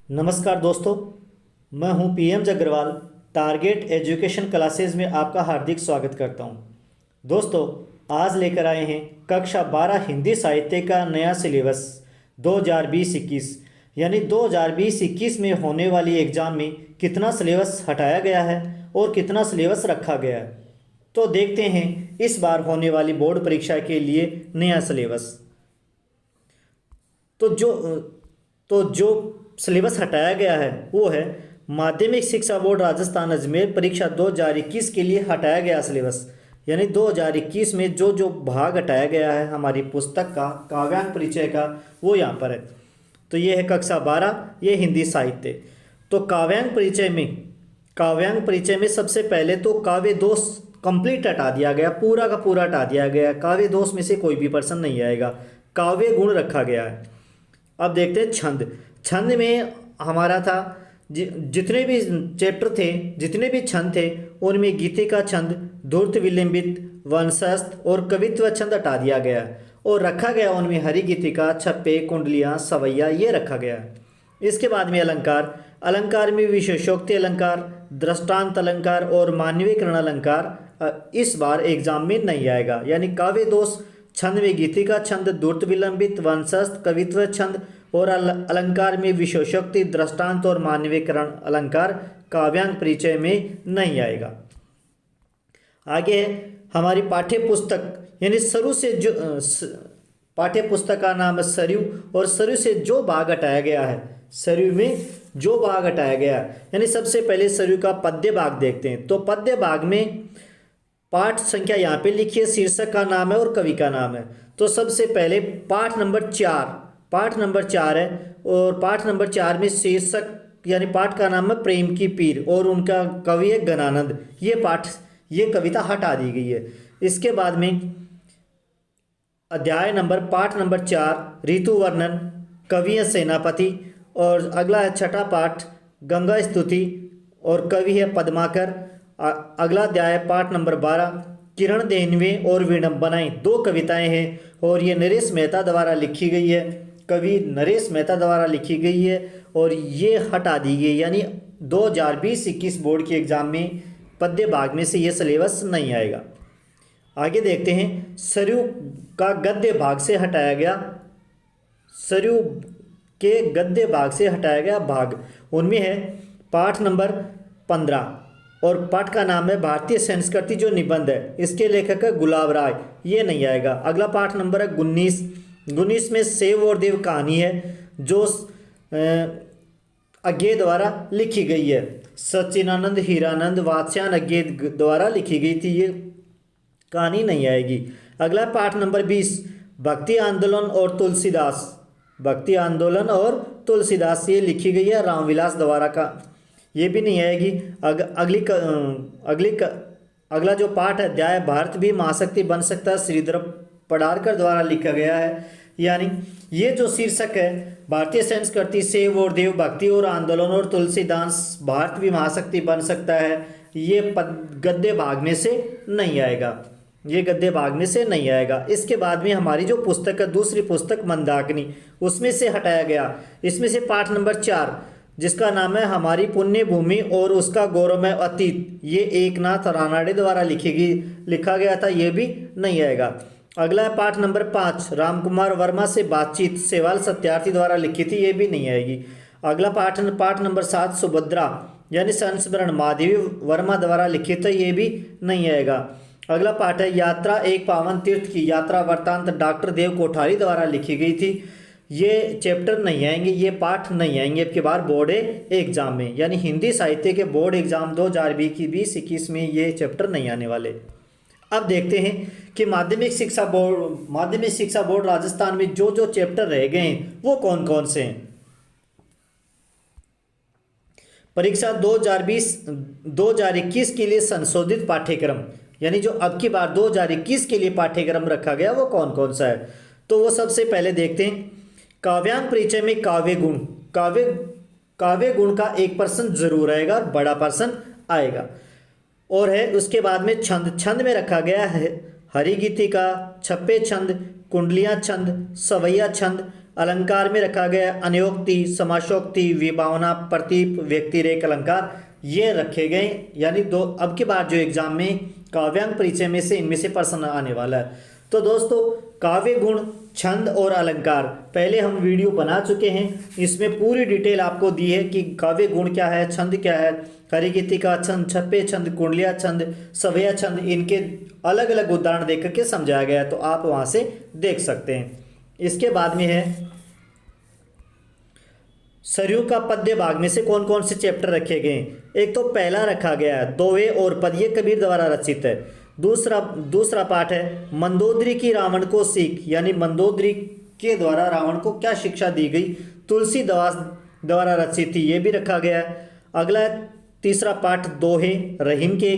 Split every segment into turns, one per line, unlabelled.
नमस्कार दोस्तों, मैं हूं PM Agrawal. Target education classes में आपका हार्दिक स्वागत करता हूं। दोस्तों, आज लेकर आए हैं कक्षा 12 हिंदी साहित्य का नया सिलेबस 2020-21। यानी 2020-21 में होने वाली एग्ज़ाम में कितना सिलेबस हटाया गया है और कितना सिलेबस रखा गया है। तो देखते हैं इस बार होने वाली बोर्ड परीक्षा के लिए नया सिलेबस। तो जो तो जो सिलेबस हटाया गया है वो है माध्यमिक शिक्षा बोर्ड राजस्थान अजमेर परीक्षा 2021 के लिए हटाया गया सिलेबस। यानी 2021 में जो जो भाग हटाया गया है हमारी पुस्तक का काव्यांग परिचय का, वो यहाँ पर है। तो ये है कक्षा 12, ये हिंदी साहित्य। तो काव्यांग परिचय में सबसे पहले तो काव्य दोष कंप्लीट हटा दिया गया, पूरा का पूरा हटा दिया गया। काव्य दोष में से कोई भी प्रश्न नहीं आएगा, काव्य गुण रखा गया है। अब देखते हैं छंद। छंद में हमारा था जितने भी चैप्टर थे, जितने भी छंद थे, उनमें गीति का छंद, धूर्त विलंबित, वंशस्थ और कवित्व छंद हटा दिया गया और रखा गया उनमें हरि गीतिका, छप्पे, कुंडलियाँ, सवैया, ये रखा गया। इसके बाद में अलंकार। अलंकार में विशेषोक्ति अलंकार, दृष्टांत अलंकार और मानवीकरण अलंकार इस बार एग्जाम में नहीं आएगा। यानी काव्य दोष छंद में गीति का छंद, धूर्त विलंबित, वंशस्थ, कवित्व छंद और अलंकार में विशेषोक्ति, दृष्टांत और मानवीकरण अलंकार काव्यांग परिचय में नहीं आएगा। आगे है हमारी पाठ्य पुस्तक। यानी सरु से जो पाठ्य पुस्तक का नाम है सरयू, और सरयू से जो भाग हटाया गया है, सरयू में जो भाग हटाया गया है, यानी सबसे पहले सरयू का पद्य भाग देखते हैं। तो पद्य भाग में पाठ संख्या यहाँ पे लिखी है, शीर्षक का नाम है और कवि का नाम है। तो सबसे पहले पाठ नंबर 4 है, और पाठ नंबर 4 में शीर्षक यानी पाठ का नाम है प्रेम की पीर और उनका कवि है गणानंद। ये कविता हटा दी गई है। इसके बाद में पाठ नंबर 4 ऋतु वर्णन, कवि है सेनापति, और अगला है छठा पाठ गंगा स्तुति और कवि है पद्माकर। अगला अध्याय पाठ नंबर 12 किरण देनवे और विडंबनाएं, 2 कविताएं हैं और ये नरेश मेहता द्वारा लिखी गई है, कवि नरेश मेहता द्वारा लिखी गई है और ये हटा दी गई। यानी 2020-21 बोर्ड के एग्जाम में पद्य भाग में से ये सिलेबस नहीं आएगा। आगे देखते हैं सरयू का गद्य भाग से हटाया गया, सरयू के गद्य भाग से हटाया गया भाग। उनमें है पाठ नंबर 15 और पाठ का नाम है भारतीय संस्कृति जो निबंध है, इसके लेखक है गुलाब राय, ये नहीं आएगा। अगला पाठ नंबर है 19 में सेव और देव कहानी है जो अज्ञे द्वारा लिखी गई है। सच्चिदानंद हीरानंद वात्स्यायन अज्ञे द्वारा लिखी गई थी, ये कहानी नहीं आएगी। अगला पाठ नंबर 20 भक्ति आंदोलन और तुलसीदास, ये लिखी गई है रामविलास द्वारा का, ये भी नहीं आएगी। अगला जो पाठ है अध्याय भारत भी महाशक्ति बन सकता है, श्रीधर पडारकर द्वारा लिखा गया है। यानी ये जो शीर्षक है भारतीय संस्कृति सेव और देव, भक्ति और आंदोलन और तुलसीदास भारत भी महाशक्ति बन सकता है, ये गद्य भाग में से नहीं आएगा, ये गद्य भाग में से नहीं आएगा। इसके बाद में हमारी जो पुस्तक है दूसरी पुस्तक मंदाकिनी, उसमें से हटाया गया। इसमें से पाठ नंबर 4 जिसका नाम है हमारी पुण्य भूमि और उसका गौरवमय अतीत, ये एकनाथ रानाडे द्वारा लिखा गया था, ये भी नहीं आएगा। अगला है पाठ नंबर 5 रामकुमार वर्मा से बातचीत, सेवाल सत्यार्थी द्वारा लिखी थी, ये भी नहीं आएगी। अगला पाठ नंबर 7 सुभद्रा यानी संस्मरण माधवी वर्मा द्वारा लिखित, ये भी नहीं आएगा। अगला पाठ है यात्रा एक पावन तीर्थ की, यात्रा वृत्तांत डॉक्टर देव कोठारी द्वारा लिखी गई थी, ये चैप्टर नहीं आएंगे, ये पाठ नहीं आएंगे अब की बार बोर्ड एग्जाम में। यानी हिंदी साहित्य के बोर्ड एग्जाम 2020-21 में ये चैप्टर नहीं आने वाले। अब देखते हैं कि माध्यमिक शिक्षा बोर्ड राजस्थान में जो जो चैप्टर रह गए हैं वो कौन कौन से हैं। परीक्षा 2020-2021 के लिए संशोधित पाठ्यक्रम, यानी जो अब की बार 2021 के लिए पाठ्यक्रम रखा गया वो कौन कौन सा है। तो वो सबसे पहले देखते हैं काव्यांग परिचय में काव्य गुण का 1 प्रश्न जरूर आएगा और बड़ा प्रश्न आएगा। और है उसके बाद में छंद में रखा गया है हरि गीतिका, छप्पे छंद, कुंडलियाँ छंद, सवैया छंद अलंकार में रखा गया है अनयोक्ति, समासोक्ति, विभावना, प्रतीप, व्यक्तिरेक अलंकार, ये रखे गए। यानी दो अब की बार जो एग्जाम में काव्यांग परिचय में से इनमें से प्रश्न आने वाला है। तो दोस्तों काव्य गुण, छंद और अलंकार पहले हम वीडियो बना चुके हैं, इसमें पूरी डिटेल आपको दी है कि काव्य गुण क्या है, छंद क्या है, हरिगीतिका छंद, छप्पे छंद, कुंडलिया छंद, सवैया छंद, इनके अलग अलग उदाहरण देकर के समझाया गया है, तो आप वहाँ से देख सकते हैं। इसके बाद में है सरयू का पद्य भाग में से कौन कौन से चैप्टर रखे गए हैं। एक तो पहला रखा गया है दोहे और पद, ये कबीर द्वारा रचित है। दूसरा पाठ है मंदोदरी की रावण को सीख, यानी मंदोदरी के द्वारा रावण को क्या शिक्षा दी गई, तुलसीदास द्वारा रचित थी, ये भी रखा गया है। अगला है तीसरा पाठ दोहे रहीम के।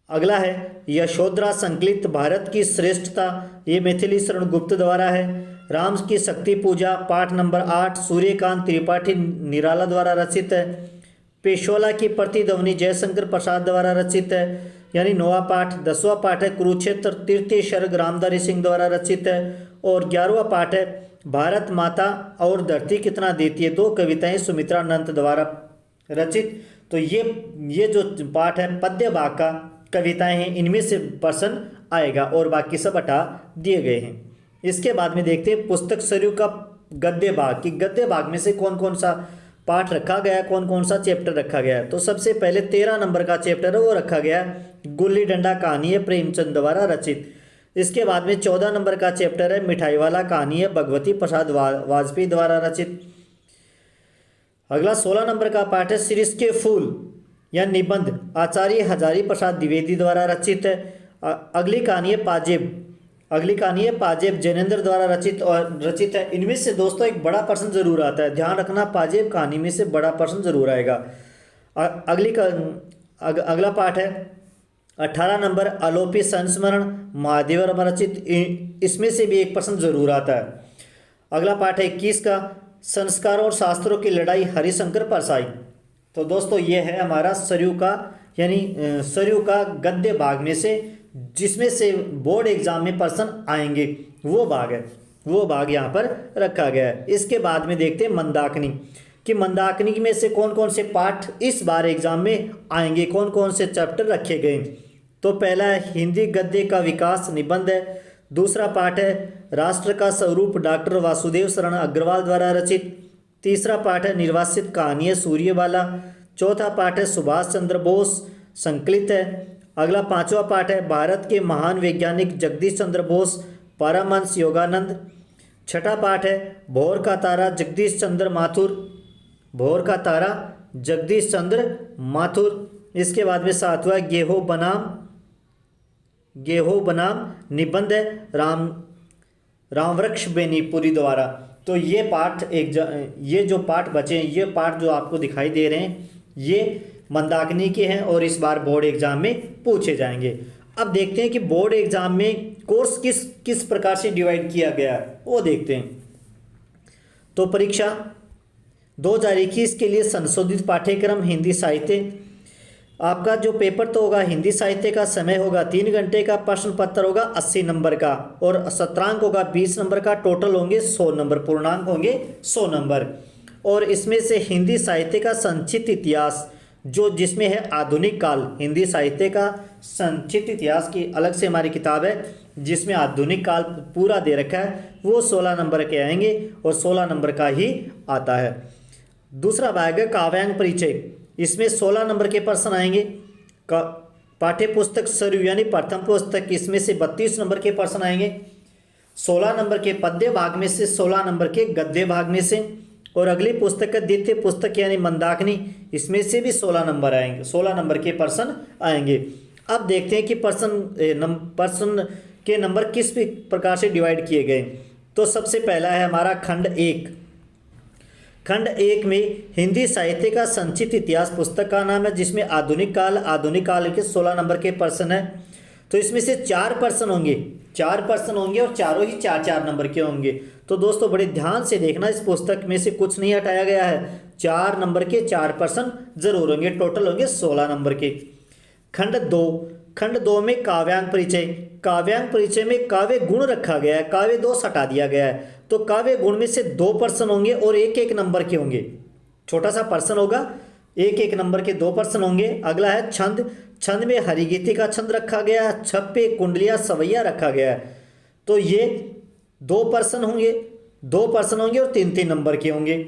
अगला है यशोधरा संकलित भारत की श्रेष्ठता, ये मैथिली शरण गुप्त द्वारा है। राम की शक्ति पूजा पाठ नंबर 8 सूर्यकांत त्रिपाठी निराला द्वारा रचित है। पेशोला की प्रतिध्वनि जयशंकर प्रसाद द्वारा रचित है, यानी 9वां पाठ। 10वां पाठ है कुरुक्षेत्र तृतीय सर्ग रामधारी सिंह द्वारा रचित है। और 11वां पाठ है भारत माता और धरती कितना देती है, 2 कविताएं सुमित्रा नंद द्वारा रचित। तो ये जो पाठ है पद्य भाग का कविताएं हैं, इनमें से प्रश्न आएगा और बाकी सब हटा दिए गए हैं। इसके बाद में देखते हैं पुस्तक सरयू का गद्य भाग की गद्य भाग में से कौन कौन सा पाठ रखा गया है, कौन कौन सा चैप्टर रखा गया है। तो सबसे पहले 13 नंबर का चैप्टर है वो रखा गया है गुल्ली डंडा कहानी है प्रेमचंद द्वारा रचित। इसके बाद में 14 नंबर का चैप्टर है मिठाई वाला कहानी है भगवती प्रसाद वाजपेयी द्वारा रचित। अगला 16 नंबर का पाठ है शीर्ष के फूल या निबंध आचार्य हजारी प्रसाद द्विवेदी द्वारा रचित है। अगली कहानी है पाजेब जैनेन्द्र द्वारा रचित है। इनमें से दोस्तों एक बड़ा प्रश्न जरूर आता है, ध्यान रखना पाजेब कहानी में से बड़ा प्रश्न जरूर आएगा। अगला पाठ है 18 नंबर अलोपी संस्मरण महादेव द्वारा रचित, इसमें से भी एक प्रश्न जरूर आता है। अगला पाठ है 21 का संस्कारों और शास्त्रों की लड़ाई हरिशंकर परसाई। तो दोस्तों ये है हमारा सरयू का यानी सरयू का गद्य भाग में से जिसमें से बोर्ड एग्जाम में प्रश्न आएंगे वो भाग है, वो भाग यहाँ पर रखा गया है। इसके बाद में देखते हैं मंदाकिनी कि मंदाकिनी में से कौन कौन से पाठ इस बार एग्जाम में आएंगे, कौन कौन से चैप्टर रखे गए। तो पहला है हिंदी गद्य का विकास निबंध है। दूसरा पाठ है राष्ट्र का स्वरूप डॉक्टर वासुदेव शरण अग्रवाल द्वारा रचित। तीसरा पाठ है निर्वासित कहानी है सूर्यबाला। चौथा पाठ है सुभाष चंद्र बोस संकलित है। अगला 5वां पाठ है भारत के महान वैज्ञानिक जगदीश चंद्र बोस परमहंस योगानंद। छठा पाठ है भोर का तारा जगदीश चंद्र माथुर, भोर का तारा जगदीश चंद्र माथुर। इसके बाद में 7वां गेहो बनाम निबंध है रामवृक्ष बेनीपुरी द्वारा। तो ये पाठ ये जो पाठ बचे हैं, ये पाठ जो आपको दिखाई दे रहे हैं ये मंदाकिनी के हैं और इस बार बोर्ड एग्जाम में पूछे जाएंगे। अब देखते हैं कि बोर्ड एग्जाम में कोर्स किस प्रकार से डिवाइड किया गया है वो देखते हैं। तो परीक्षा 2021 के लिए संशोधित पाठ्यक्रम हिंदी साहित्य, आपका जो पेपर तो होगा हिंदी साहित्य का, समय होगा 3 घंटे का, प्रश्न पत्र होगा 80 नंबर का और सत्रांक होगा 20 नंबर का, टोटल होंगे 100 नंबर, पूर्णांक होंगे 100 नंबर। और इसमें से हिंदी साहित्य का संक्षिप्त इतिहास जिसमें है आधुनिक काल, हिंदी साहित्य का संक्षिप्त इतिहास की अलग से हमारी किताब है जिसमें आधुनिक काल पूरा दे रखा है, वो 16 नंबर के आएंगे और 16 नंबर का ही आता है। दूसरा भाग है काव्यांग परिचय, इसमें 16 नंबर के प्रश्न आएंगे। पाठ्य पुस्तक सरयू यानी प्रथम पुस्तक, इसमें से 32 नंबर के प्रश्न आएंगे। 16 नंबर के पद्य भाग में से, 16 नंबर के गद्य भाग में से, और अगली पुस्तक है द्वितीय पुस्तक यानी मंदाकिनी, इसमें से भी 16 नंबर आएंगे, 16 नंबर के प्रश्न आएंगे। अब देखते हैं कि प्रश्न के नंबर किस प्रकार से डिवाइड किए गए। तो सबसे पहला है हमारा खंड 1। खंड 1 में हिंदी साहित्य का संक्षिप्त इतिहास पुस्तक का नाम है, जिसमें आधुनिक काल के 16 नंबर के प्रश्न है। तो इसमें से 4 प्रश्न होंगे और चारों ही 4-4 नंबर के होंगे। तो दोस्तों बड़े ध्यान से देखना, इस पुस्तक में से कुछ नहीं हटाया गया है, 4 नंबर के 4 प्रश्न जरूर होंगे, टोटल होंगे 16 नंबर के। खंड 2 खंड 2 में काव्यांग परिचय। काव्यांग परिचय में काव्य गुण रखा गया है, काव्य दोष हटा दिया गया है। तो काव्य गुण में से 2 प्रश्न होंगे और एक एक नंबर के होंगे। छोटा सा प्रश्न होगा, एक एक नंबर के 2 प्रश्न होंगे। अगला है छंद। छंद में हरिगीति का छंद रखा गया है, छप्पे, कुंडलिया, सवैया रखा गया है। तो ये 2 प्रश्न होंगे, 2 प्रश्न होंगे और 3-3 नंबर के होंगे।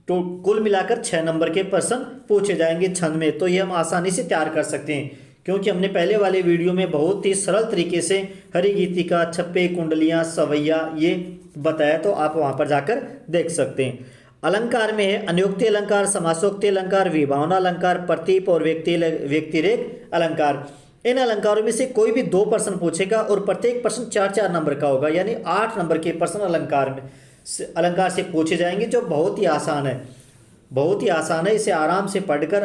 तो कुल मिलाकर 6 नंबर के प्रश्न पूछे जाएंगे छंद में। तो ये हम आसानी से तैयार कर सकते हैं, क्योंकि हमने पहले वाले वीडियो में बहुत ही सरल तरीके से हरिगीतिका, छप्पे, कुंडलियाँ, सवैया ये बताया, तो आप वहाँ पर जाकर देख सकते हैं। अलंकार में है अनुक्ति अलंकार, समासोक्ति अलंकार, विभावना अलंकार, प्रतीप और व्यक्तिरेख अलंकार। इन अलंकारों में से कोई भी 2 प्रश्न पूछेगा और प्रत्येक प्रश्न 4-4 नंबर का होगा, यानी 8 नंबर के प्रश्न अलंकार से पूछे जाएंगे, जो बहुत ही आसान है, बहुत ही आसान है। इसे आराम से पढ़कर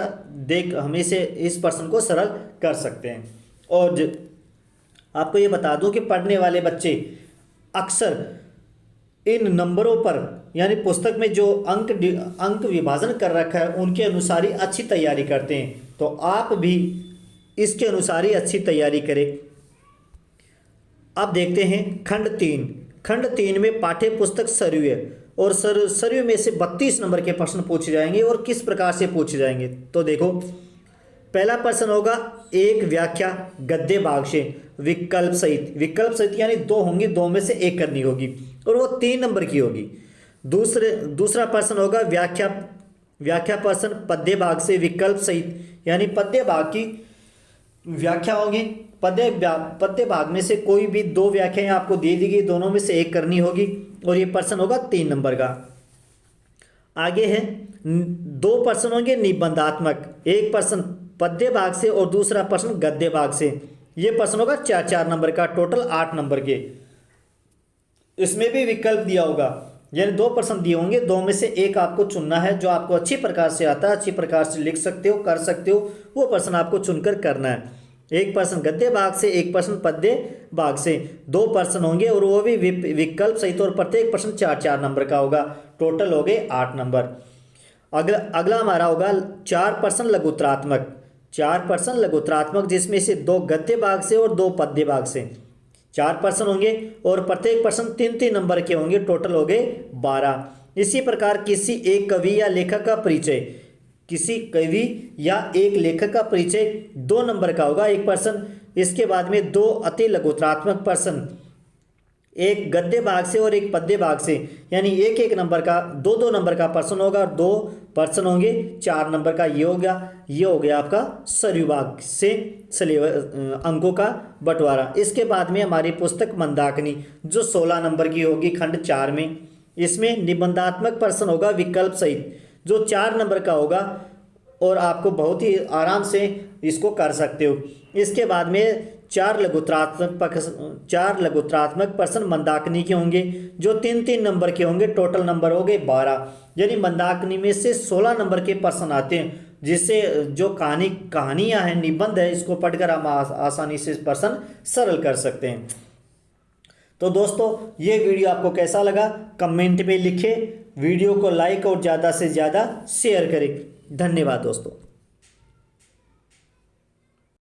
हम इस प्रश्न को सरल कर सकते हैं। और आपको ये बता दूं कि पढ़ने वाले बच्चे अक्सर इन नंबरों पर, यानी पुस्तक में जो अंक विभाजन कर रखा है उनके अनुसार ही अच्छी तैयारी करते हैं। तो आप भी इसके अनुसार ही अच्छी तैयारी करें। अब देखते हैं खंड 3। खंड 3 में पाठ्य पुस्तक सरयू है और सरयू में से 32 नंबर के प्रश्न पूछे जाएंगे। और किस प्रकार से पूछे जाएंगे, तो देखो, पहला प्रश्न होगा एक व्याख्या गद्य भाग से विकल्प सहित। विकल्प सहित यानी 2 होंगी, 2 में से 1 करनी होगी और वो 3 नंबर की होगी। दूसरा प्रश्न होगा व्याख्या प्रश्न पद्य भाग से विकल्प सहित, यानी पद्य भाग की व्याख्या होगी। पद्य भाग में से कोई भी 2 व्याख्याएं आपको दे दी गई, दोनों में से 1 करनी होगी और ये प्रश्न होगा 3 नंबर का। आगे है 2 प्रश्न होंगे निबंधात्मक, एक प्रश्न पद्य भाग से और दूसरा प्रश्न गद्य भाग से। ये प्रश्न होगा 4-4 नंबर का, टोटल 8 नंबर के। इसमें भी विकल्प दिया होगा, यानी 2 प्रश्न दिए होंगे, 2 में से 1 आपको चुनना है, जो आपको अच्छी प्रकार से आता है, अच्छी प्रकार से लिख सकते हो, कर सकते हो, वो प्रश्न आपको चुनकर करना है। एक प्रश्न गद्य भाग से, एक प्रश्न पद्य भाग से। 2 प्रश्न होंगे और वो भी विकल्प सहित और प्रत्येक प्रश्न 4-4 नंबर का होगा। टोटल हो गए 8 नंबर। अगला हमारा होगा 4 प्रश्न लघुत्तरात्मक। 4 प्रश्न लघुत्तरात्मक, जिसमें से 2 गद्य भाग से और 2 पद्य भाग से। 4 प्रश्न होंगे और प्रत्येक प्रश्न 3-3 नंबर के होंगे। टोटल हो गए 12। इसी प्रकार किसी एक कवि या लेखक का परिचय, किसी कवि या एक लेखक का परिचय 2 नंबर का होगा, एक प्रश्न। इसके बाद में 2 अति लघुत्तरात्मक प्रश्न, एक गद्य भाग से और एक पद्य भाग से, यानी 1-1 नंबर का 2-2 नंबर का प्रश्न होगा और 2 प्रश्न होंगे 4 नंबर का। ये हो गया आपका सरयू भाग से अंकों का बंटवारा। इसके बाद में हमारी पुस्तक मंदाकिनी, जो 16 नंबर की होगी खंड 4 में। इसमें निबंधात्मक प्रश्न होगा विकल्प सहित, जो 4 नंबर का होगा और आपको बहुत ही आराम से इसको कर सकते हो। इसके बाद में 4 लघुत्तरात्मक प्रश्न मंदाकिनी के होंगे, जो 3-3 नंबर के होंगे। टोटल नंबर हो गए 12, यानी मंदाकिनी में से 16 नंबर के प्रश्न आते हैं, जिससे जो कहानियाँ हैं, निबंध है, इसको पढ़कर हम आसानी से प्रश्न सरल कर सकते हैं। तो दोस्तों, ये वीडियो आपको कैसा लगा कमेंट में लिखें, वीडियो को लाइक और ज़्यादा से ज़्यादा शेयर करें। धन्यवाद दोस्तों।